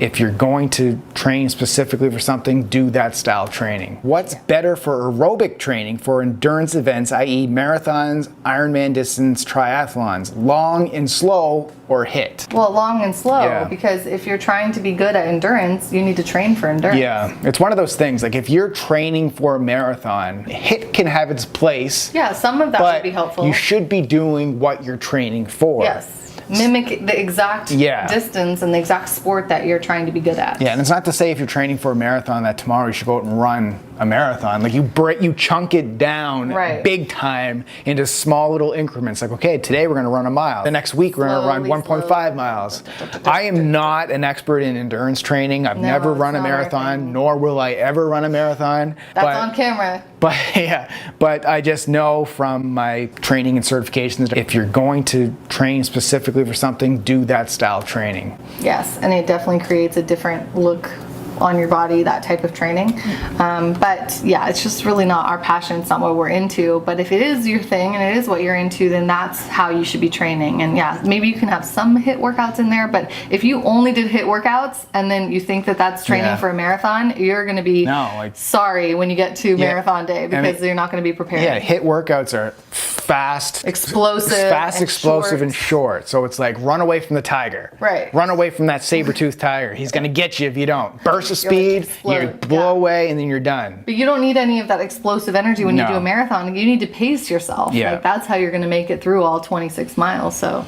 If you're going to train specifically for something, do that style training. What's better for aerobic training for endurance events, i.e. marathons, Ironman distance, triathlons? Long and slow or HIIT? Well, long and slow, because if you're trying to be good at endurance, you need to train for endurance. Yeah, it's one of those things, like if you're training for a marathon, HIIT can have its place. Yeah, some of that would be helpful. You should be doing what you're training for. Yes. Mimic the exact distance and the exact sport that you're trying to be good at. Yeah, and it's not to say if you're training for a marathon that tomorrow you should go out and run a marathon. Like you chunk it down big time into small little increments. Like, okay, today we're going to run a mile. The next week we're going to run 1.5 miles. I am not an expert in endurance training. I've never run a marathon, nor will I ever run a marathon. That's on camera. But I just know from my training and certifications, if you're going to train specifically for something, do that style training. Yes, and it definitely creates a different look on your body, that type of training. But yeah, it's just really not our passion. It's not what we're into. But if it is your thing and it is what you're into, then that's how you should be training. And yeah, maybe you can have some HIIT workouts in there, but if you only did HIIT workouts and then you think that that's training for a marathon, you're going to be sorry when you get to marathon day, because you're not going to be prepared. Yeah, HIIT workouts are fast, explosive, and short. So it's like run away from the tiger. Right. Run away from that saber-toothed tiger. He's going to get you if you don't. Burst of speed, you blow away, and then you're done. But you don't need any of that explosive energy when you do a marathon. You need to pace yourself. Yeah. Like, that's how you're going to make it through all 26 miles. So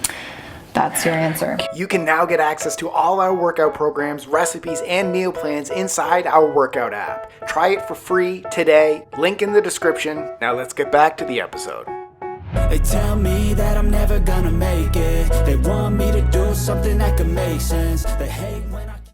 that's your answer. You can now get access to all our workout programs, recipes, and meal plans inside our workout app. Try it for free today. Link in the description. Now let's get back to the episode. They tell me that I'm never gonna make it. They want me to do something that could make sense. They hate when I